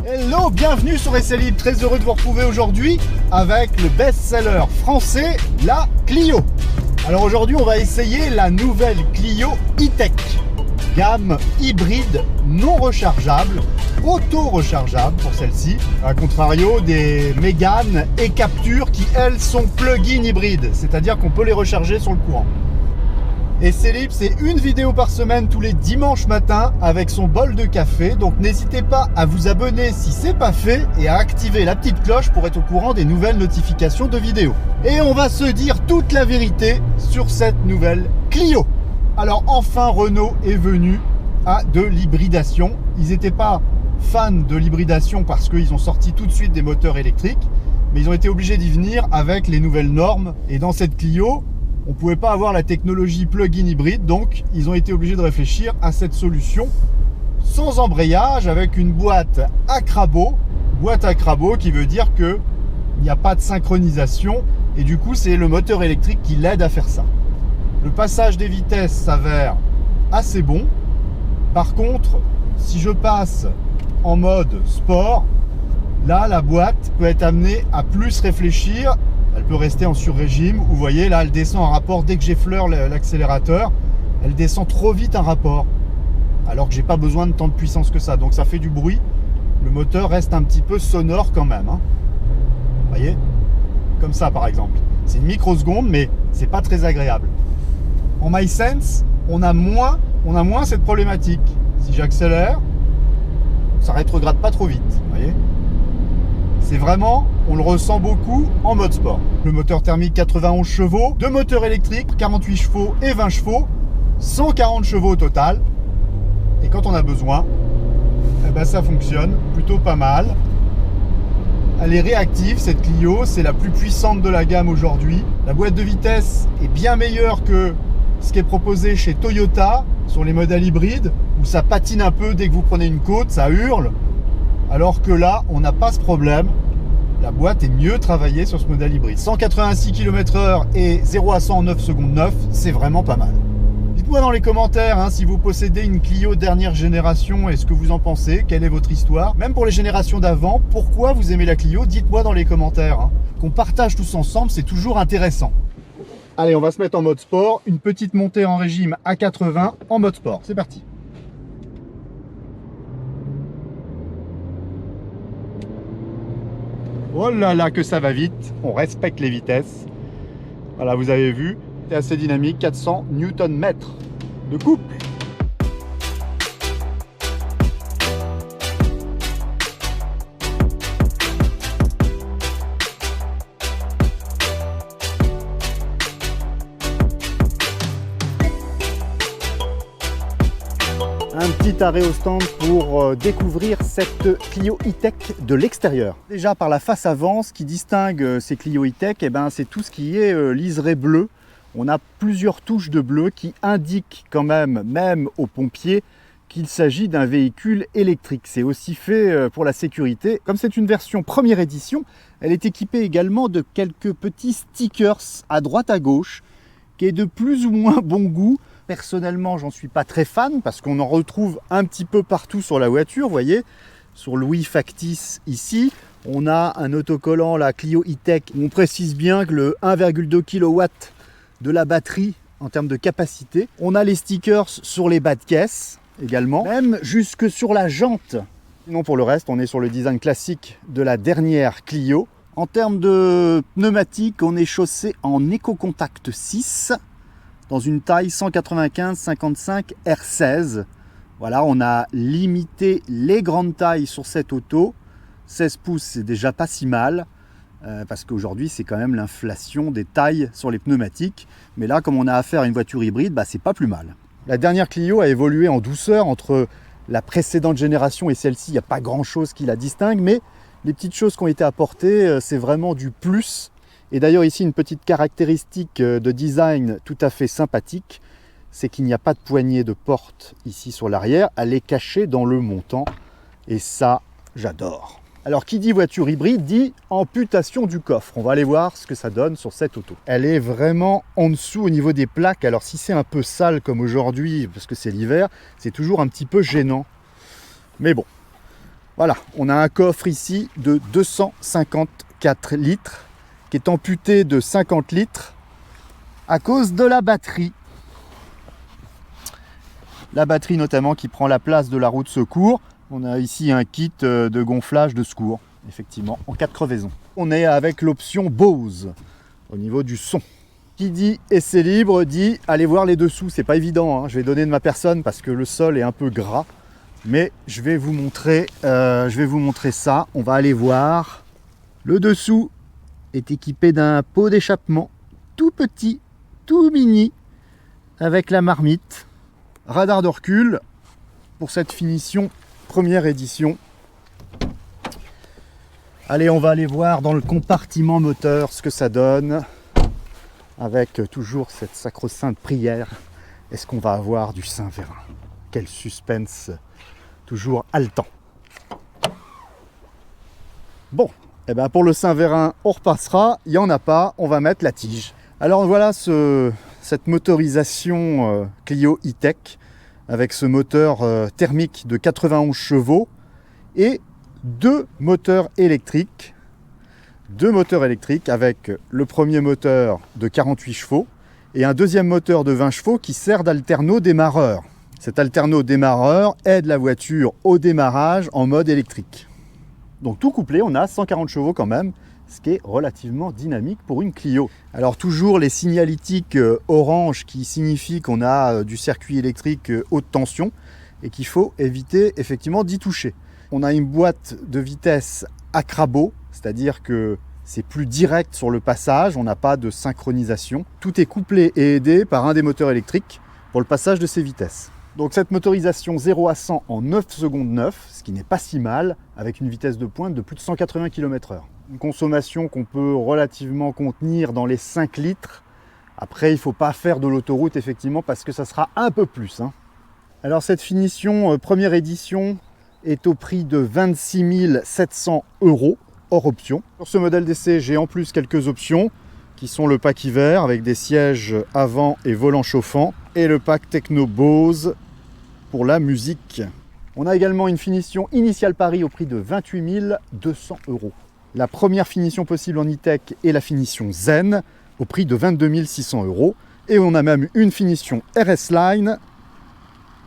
Hello, bienvenue sur Essai Libre, très heureux de vous retrouver aujourd'hui avec le best-seller français, la Clio. Alors aujourd'hui on va essayer la nouvelle Clio E-Tech, gamme hybride non rechargeable, auto-rechargeable pour celle-ci, à contrario des Mégane et Capture qui elles sont plug-in hybrides, c'est-à-dire qu'on peut les recharger sur le courant. Essai Libre, c'est une vidéo par semaine tous les dimanches matins avec son bol de café. Donc n'hésitez pas à vous abonner si c'est pas fait et à activer la petite cloche pour être au courant des nouvelles notifications de vidéos. Et on va se dire toute la vérité sur cette nouvelle Clio. Alors enfin Renault est venu à de l'hybridation. Ils n'étaient pas fans de l'hybridation parce qu'ils ont sorti tout de suite des moteurs électriques, mais ils ont été obligés d'y venir avec les nouvelles normes. Et dans cette Clio, on ne pouvait pas avoir la technologie plug-in hybride, donc ils ont été obligés de réfléchir à cette solution sans embrayage avec une boîte à crabot qui veut dire qu'il n'y a pas de synchronisation et du coup c'est le moteur électrique qui l'aide à faire ça. Le passage des vitesses s'avère assez bon. Par contre, si je passe en mode sport, là la boîte peut être amenée à plus réfléchir. Elle peut rester en sur-régime. Vous voyez, là, elle descend un rapport dès que j'effleure l'accélérateur. Elle descend trop vite un rapport. Alors que j'ai pas besoin de tant de puissance que ça. Donc ça fait du bruit. Le moteur reste un petit peu sonore quand même. Hein. Vous voyez, comme ça par exemple. C'est une microseconde, mais c'est pas très agréable. En MySense, on a moins cette problématique. Si j'accélère, ça rétrograde pas trop vite. Vous voyez. C'est vraiment, on le ressent beaucoup en mode sport. Le moteur thermique 91 chevaux, deux moteurs électriques, 48 chevaux et 20 chevaux, 140 chevaux au total. Et quand on a besoin, eh ben ça fonctionne plutôt pas mal. Elle est réactive, cette Clio, c'est la plus puissante de la gamme aujourd'hui. La boîte de vitesse est bien meilleure que ce qui est proposé chez Toyota sur les modèles hybrides, où ça patine un peu dès que vous prenez une côte, ça hurle. Alors que là, on n'a pas ce problème. La boîte est mieux travaillée sur ce modèle hybride. 186 km/h et 0 à 100 en 9 secondes 9, c'est vraiment pas mal. Dites-moi dans les commentaires hein, si vous possédez une Clio dernière génération et ce que vous en pensez, quelle est votre histoire. Même pour les générations d'avant, pourquoi vous aimez la Clio, dites-moi dans les commentaires. Hein. Qu'on partage tous ensemble, c'est toujours intéressant. Allez, on va se mettre en mode sport. Une petite montée en régime à 80 en mode sport. C'est parti. Oh là là que ça va vite, on respecte les vitesses. Voilà, vous avez vu, c'est assez dynamique, 400 Nm de couple. Un petit arrêt au stand pour découvrir cette Clio E-Tech de l'extérieur. Déjà par la face avant, ce qui distingue ces Clio E-Tech, eh ben, c'est tout ce qui est liseré bleu. On a plusieurs touches de bleu qui indiquent quand même aux pompiers, qu'il s'agit d'un véhicule électrique. C'est aussi fait pour la sécurité. Comme c'est une version première édition, elle est équipée également de quelques petits stickers à droite à gauche, qui est de plus ou moins bon goût. Personnellement, j'en suis pas très fan parce qu'on en retrouve un petit peu partout sur la voiture. Vous voyez, sur Louis Factice ici, on a un autocollant, la Clio E-Tech, où on précise bien que le 1,2 kW de la batterie en termes de capacité. On a les stickers sur les bas de caisse également, même jusque sur la jante. Sinon, pour le reste, on est sur le design classique de la dernière Clio. En termes de pneumatique, on est chaussé en EcoContact 6. Dans une taille 195-55 R16. Voilà, on a limité les grandes tailles sur cette auto. 16 pouces, c'est déjà pas si mal. parce qu'aujourd'hui c'est quand même l'inflation des tailles sur les pneumatiques. Mais là, comme on a affaire à une voiture hybride, bah, c'est pas plus mal. La dernière Clio a évolué en douceur entre la précédente génération et celle-ci. Il n'y a pas grand-chose qui la distingue, mais les petites choses qui ont été apportées, c'est vraiment du plus. Et d'ailleurs ici, une petite caractéristique de design tout à fait sympathique, c'est qu'il n'y a pas de poignée de porte ici sur l'arrière, elle est cachée dans le montant. Et ça, j'adore. Alors, qui dit voiture hybride dit amputation du coffre. On va aller voir ce que ça donne sur cette auto. Elle est vraiment en dessous au niveau des plaques. Alors, si c'est un peu sale comme aujourd'hui, parce que c'est l'hiver, c'est toujours un petit peu gênant. Mais bon, voilà. On a un coffre ici de 254 litres, qui est amputé de 50 litres à cause de la batterie. La batterie notamment qui prend la place de la roue de secours. On a ici un kit de gonflage de secours, effectivement, en cas de crevaison. On est avec l'option Bose au niveau du son. Qui dit essai libre dit allez voir les dessous, c'est pas évident, hein. Je vais donner de ma personne parce que le sol est un peu gras, mais je vais vous montrer ça. On va aller voir. Le dessous est équipé d'un pot d'échappement tout petit, tout mini, avec la marmite. Radar de recul pour cette finition première édition. Allez, on va aller voir dans le compartiment moteur ce que ça donne, avec toujours cette sacro-sainte prière. Est-ce qu'on va avoir du Saint-Vérin? Quel suspense toujours haletant. Bon, et ben pour le Saint-Vérin, on repassera. Il n'y en a pas, on va mettre la tige. Alors voilà cette motorisation Clio E-Tech avec ce moteur thermique de 91 chevaux et deux moteurs électriques. Deux moteurs électriques avec le premier moteur de 48 chevaux et un deuxième moteur de 20 chevaux qui sert d'alterno démarreur. Cet alterno démarreur aide la voiture au démarrage en mode électrique. Donc tout couplé, on a 140 chevaux quand même, ce qui est relativement dynamique pour une Clio. Alors toujours les signalétiques orange qui signifient qu'on a du circuit électrique haute tension et qu'il faut éviter effectivement d'y toucher. On a une boîte de vitesse à crabot, c'est-à-dire que c'est plus direct sur le passage, on n'a pas de synchronisation. Tout est couplé et aidé par un des moteurs électriques pour le passage de ces vitesses. Donc cette motorisation 0 à 100 en 9 secondes 9, ce qui n'est pas si mal, avec une vitesse de pointe de plus de 180 km/h. Une consommation qu'on peut relativement contenir dans les 5 litres. Après, il ne faut pas faire de l'autoroute, effectivement, parce que ça sera un peu plus. Alors, cette finition première édition est au prix de 26 700 €, hors option. Sur ce modèle d'essai, j'ai en plus quelques options, qui sont le pack hiver, avec des sièges avant et volant chauffant, et le pack Techno Bose pour la musique. On a également une finition initiale Paris au prix de 28 200 €. La première finition possible en E-Tech est la finition Zen au prix de 22 600 €. Et on a même une finition RS Line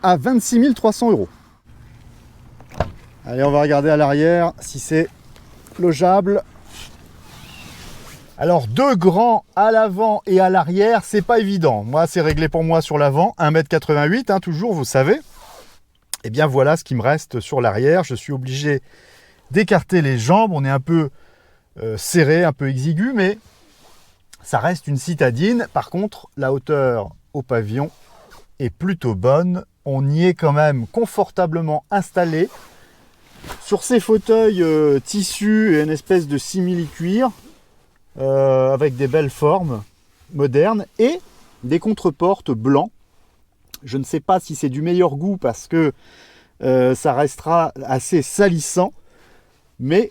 à 26 300 €. Allez, on va regarder à l'arrière si c'est logeable. Alors deux grands à l'avant et à l'arrière, c'est pas évident. Moi, c'est réglé pour moi sur l'avant, 1,88 m, toujours, vous savez. Et bien voilà ce qui me reste sur l'arrière. Je suis obligé d'écarter les jambes, on est un peu serré, un peu exigu, mais ça reste une citadine. Par contre, la hauteur au pavillon est plutôt bonne. On y est quand même confortablement installé. Sur ces fauteuils tissus et une espèce de simili-cuir, avec des belles formes modernes et des contreportes blancs. Je ne sais pas si c'est du meilleur goût parce que ça restera assez salissant, mais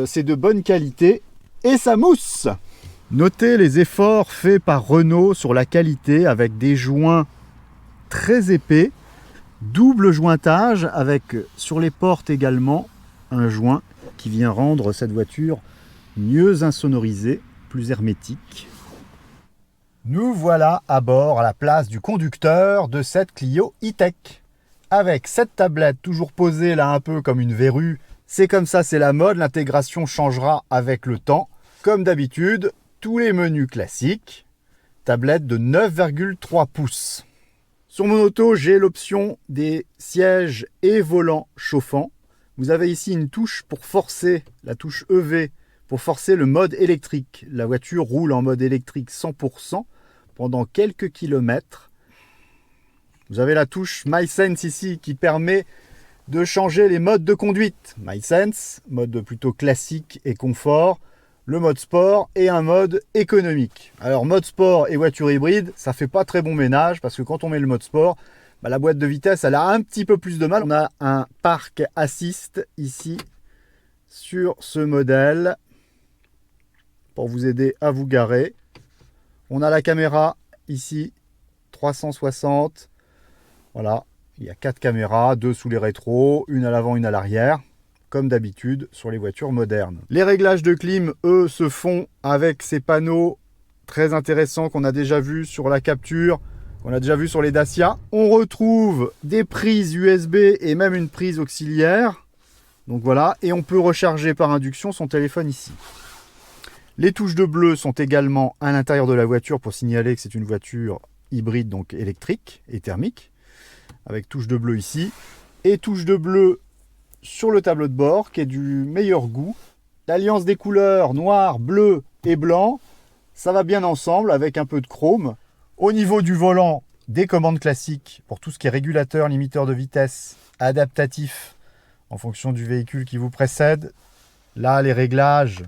c'est de bonne qualité et ça mousse. Notez les efforts faits par Renault sur la qualité avec des joints très épais, double jointage avec sur les portes également un joint qui vient rendre cette voiture mieux insonorisée, plus hermétique. Nous voilà à bord à la place du conducteur de cette Clio E-Tech. Avec cette tablette toujours posée là un peu comme une verrue. C'est comme ça, c'est la mode, l'intégration changera avec le temps. Comme d'habitude, tous les menus classiques. Tablette de 9,3 pouces. Sur mon auto, j'ai l'option des sièges et volants chauffants. Vous avez ici une touche pour forcer, la touche EV, pour forcer le mode électrique. La voiture roule en mode électrique 100% pendant quelques kilomètres. Vous avez la touche MySense ici qui permet de changer les modes de conduite. MySense, mode plutôt classique et confort, le mode sport et un mode économique. Alors mode sport et voiture hybride, ça fait pas très bon ménage parce que quand on met le mode sport, la boîte de vitesse elle a un petit peu plus de mal. On a un park assist ici sur ce modèle pour vous aider à vous garer. On a la caméra ici 360. Voilà, il y a 4 caméras, 2 sous les rétros, une à l'avant, une à l'arrière, comme d'habitude sur les voitures modernes. Les réglages de clim, eux, se font avec ces panneaux très intéressants qu'on a déjà vus sur la Capture, qu'on a déjà vu sur les Dacia. On retrouve des prises USB et même une prise auxiliaire. Donc voilà, et on peut recharger par induction son téléphone ici. Les touches de bleu sont également à l'intérieur de la voiture pour signaler que c'est une voiture hybride, donc électrique et thermique, avec touche de bleu ici, et touche de bleu sur le tableau de bord qui est du meilleur goût. L'alliance des couleurs noir, bleu et blanc, ça va bien ensemble avec un peu de chrome. Au niveau du volant, des commandes classiques pour tout ce qui est régulateur, limiteur de vitesse, adaptatif en fonction du véhicule qui vous précède. Là, les réglages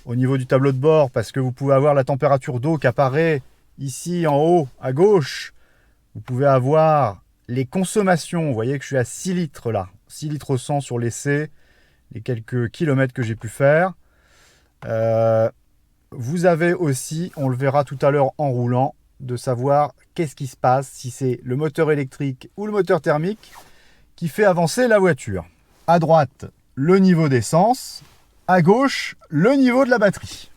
au niveau du tableau de bord, parce que vous pouvez avoir la température d'eau qui apparaît ici en haut à gauche. Vous pouvez avoir les consommations. Vous voyez que je suis à 6 litres là, 6 litres au 100 sur l'essai, les quelques kilomètres que j'ai pu faire. Vous avez aussi, on le verra tout à l'heure en roulant, de savoir qu'est-ce qui se passe, si c'est le moteur électrique ou le moteur thermique qui fait avancer la voiture. À droite, le niveau d'essence. À gauche, le niveau de la batterie.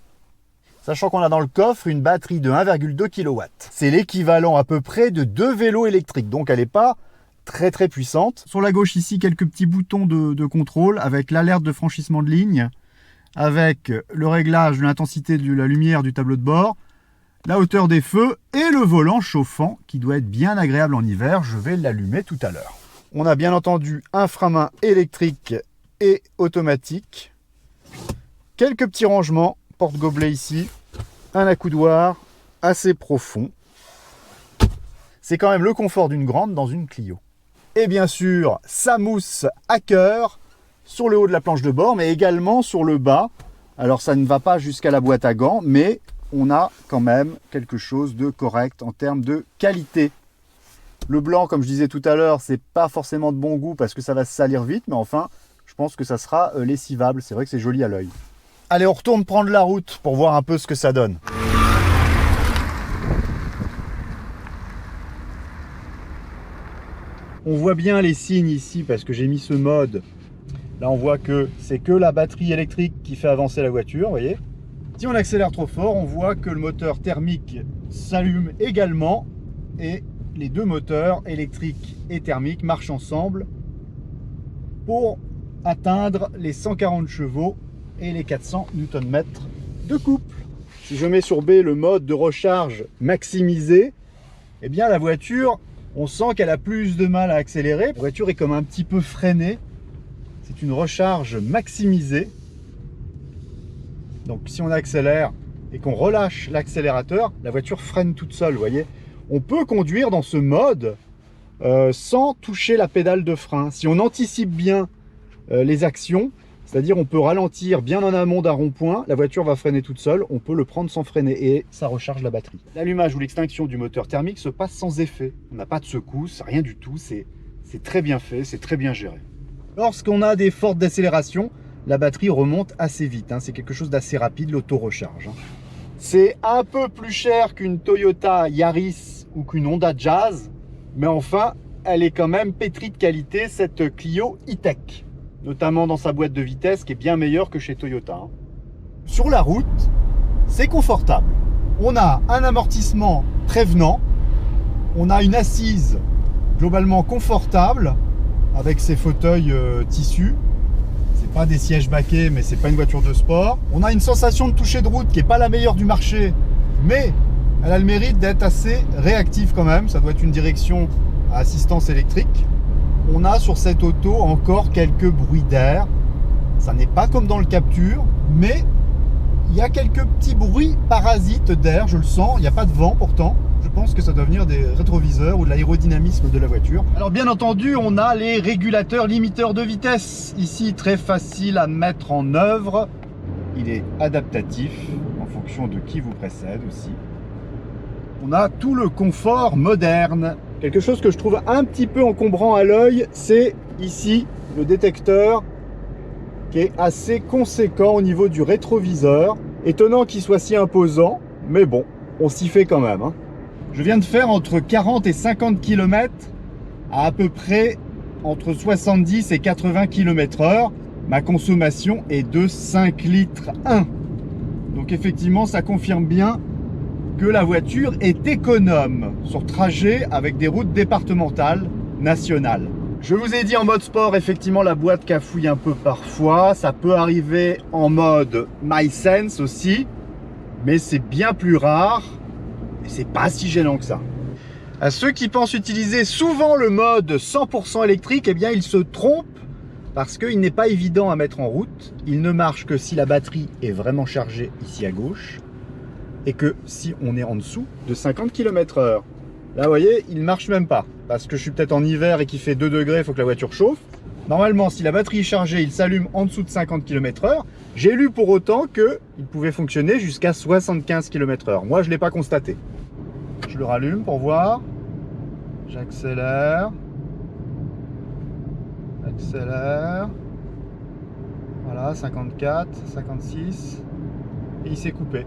Sachant qu'on a dans le coffre une batterie de 1,2 kW. C'est l'équivalent à peu près de 2 vélos électriques, donc elle n'est pas très puissante. Sur la gauche ici, quelques petits boutons de contrôle avec l'alerte de franchissement de ligne, avec le réglage de l'intensité de la lumière du tableau de bord, la hauteur des feux et le volant chauffant qui doit être bien agréable en hiver. Je vais l'allumer tout à l'heure. On a bien entendu un frein-main électrique et automatique. Quelques petits rangements, porte-gobelet ici, un accoudoir assez profond. C'est quand même le confort d'une grande dans une Clio. Et bien sûr, sa mousse à cœur sur le haut de la planche de bord, mais également sur le bas. Alors ça ne va pas jusqu'à la boîte à gants, mais on a quand même quelque chose de correct en termes de qualité. Le blanc, comme je disais tout à l'heure, c'est pas forcément de bon goût parce que ça va se salir vite, mais enfin, je pense que ça sera lessivable. C'est vrai que c'est joli à l'œil. Allez, on retourne prendre la route pour voir un peu ce que ça donne. On voit bien les signes ici parce que j'ai mis ce mode. Là, on voit que c'est que la batterie électrique qui fait avancer la voiture, vous voyez. Si on accélère trop fort, on voit que le moteur thermique s'allume également et les deux moteurs électriques et thermiques marchent ensemble pour atteindre les 140 chevaux et les 400 Nm de couple. Si je mets sur B le mode de recharge maximisé, eh bien la voiture, on sent qu'elle a plus de mal à accélérer. La voiture est comme un petit peu freinée. C'est une recharge maximisée. Donc si on accélère et qu'on relâche l'accélérateur, la voiture freine toute seule, vous voyez. On peut conduire dans ce mode sans toucher la pédale de frein. Si on anticipe bien les actions, c'est-à-dire on peut ralentir bien en amont d'un rond-point, la voiture va freiner toute seule, on peut le prendre sans freiner et ça recharge la batterie. L'allumage ou l'extinction du moteur thermique se passe sans effet. On n'a pas de secousse, rien du tout, c'est très bien fait, c'est très bien géré. Lorsqu'on a des fortes décélérations, la batterie remonte assez vite, hein. C'est quelque chose d'assez rapide, l'auto-recharge. C'est un peu plus cher qu'une Toyota Yaris ou qu'une Honda Jazz, mais enfin, elle est quand même pétrie de qualité, cette Clio E-Tech. Notamment dans sa boîte de vitesse qui est bien meilleure que chez Toyota. Hein. Sur la route, c'est confortable. On a un amortissement prévenant, on a une assise globalement confortable avec ses fauteuils tissus. C'est pas des sièges baquets, mais c'est pas une voiture de sport. On a une sensation de toucher de route qui est pas la meilleure du marché, mais elle a le mérite d'être assez réactive quand même. Ça doit être une direction à assistance électrique. On a sur cette auto encore quelques bruits d'air. Ça n'est pas comme dans le Capture, mais il y a quelques petits bruits parasites d'air, je le sens. Il n'y a pas de vent pourtant. Je pense que ça doit venir des rétroviseurs ou de l'aérodynamisme de la voiture. Alors bien entendu, on a les régulateurs limiteurs de vitesse. Ici, très facile à mettre en œuvre. Il est adaptatif en fonction de qui vous précède aussi. On a tout le confort moderne. Quelque chose que je trouve un petit peu encombrant à l'œil, c'est ici le détecteur qui est assez conséquent au niveau du rétroviseur. Étonnant qu'il soit si imposant, mais bon, on s'y fait quand même. Je viens de faire entre 40 et 50 km à peu près entre 70 et 80 km/h. Ma consommation est de 5 litres 1. Donc effectivement, ça confirme bien que la voiture est économe sur trajet avec des routes départementales nationales. Je vous ai dit en mode sport, effectivement la boîte cafouille un peu parfois, ça peut arriver en mode MySense aussi, mais c'est bien plus rare et c'est pas si gênant que ça. À ceux qui pensent utiliser souvent le mode 100% électrique, eh bien ils se trompent parce qu'il n'est pas évident à mettre en route. Il ne marche que si la batterie est vraiment chargée ici à gauche et que si on est en dessous de 50 km/h. Là, vous voyez, il ne marche même pas. Parce que je suis peut-être en hiver et qu'il fait 2 degrés, il faut que la voiture chauffe. Normalement, si la batterie est chargée, il s'allume en dessous de 50 km/h. J'ai lu pour autant qu'il pouvait fonctionner jusqu'à 75 km/h. Moi, je ne l'ai pas constaté. Je le rallume pour voir. J'accélère. Accélère. Voilà, 54, 56. Et il s'est coupé.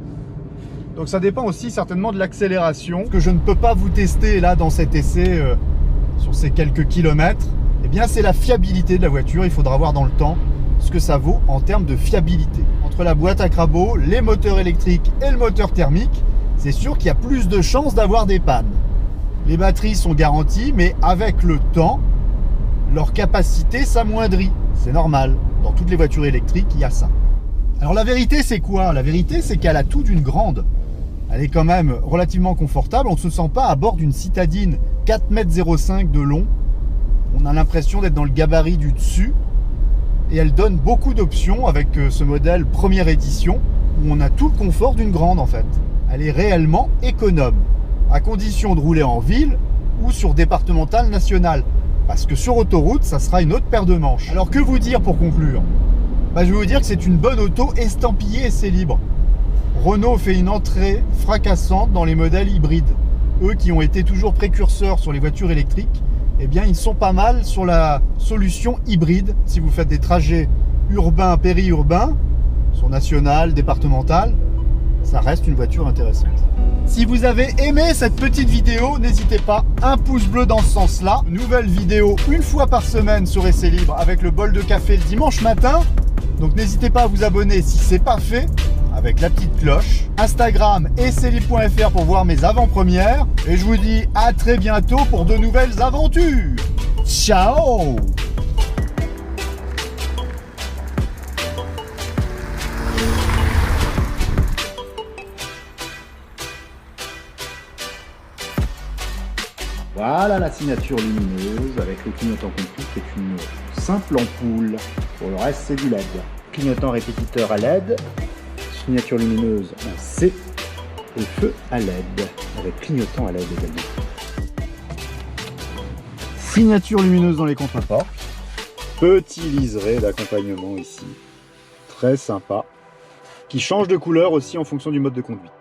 Donc ça dépend aussi certainement de l'accélération. Ce que je ne peux pas vous tester là dans cet essai sur ces quelques kilomètres, eh bien c'est la fiabilité de la voiture. Il faudra voir dans le temps ce que ça vaut en termes de fiabilité. Entre la boîte à crabot, les moteurs électriques et le moteur thermique, c'est sûr qu'il y a plus de chances d'avoir des pannes. Les batteries sont garanties, mais avec le temps, leur capacité s'amoindrit. C'est normal. Dans toutes les voitures électriques, il y a ça. Alors la vérité, c'est quoi? La vérité, c'est qu'elle a tout d'une grande. Elle est quand même relativement confortable. On ne se sent pas à bord d'une citadine 4,05 m de long. On a l'impression d'être dans le gabarit du dessus. Et elle donne beaucoup d'options avec ce modèle première édition où on a tout le confort d'une grande en fait. Elle est réellement économe, à condition de rouler en ville ou sur départementale nationale. Parce que sur autoroute, ça sera une autre paire de manches. Alors que vous dire pour conclure? Je vais vous dire que c'est une bonne auto estampillée essai libre. Renault fait une entrée fracassante dans les modèles hybrides. Eux qui ont été toujours précurseurs sur les voitures électriques, eh bien ils sont pas mal sur la solution hybride. Si vous faites des trajets urbains, périurbains, sur national, départemental, ça reste une voiture intéressante. Si vous avez aimé cette petite vidéo, n'hésitez pas, un pouce bleu dans ce sens-là. Nouvelle vidéo une fois par semaine sur Essai Libre avec le bol de café le dimanche matin. Donc n'hésitez pas à vous abonner si ce n'est pas fait, avec la petite cloche. Instagram essaylibre.fr pour voir mes avant-premières. Et je vous dis à très bientôt pour de nouvelles aventures. Ciao! Voilà la signature lumineuse avec le clignotant compris qui est une simple ampoule. Pour le reste, c'est du LED. Clignotant répétiteur à LED, signature lumineuse en C et feu à LED avec clignotant à LED également. Signature lumineuse dans les contreportes. Petit liseré d'accompagnement ici. Très sympa. Qui change de couleur aussi en fonction du mode de conduite.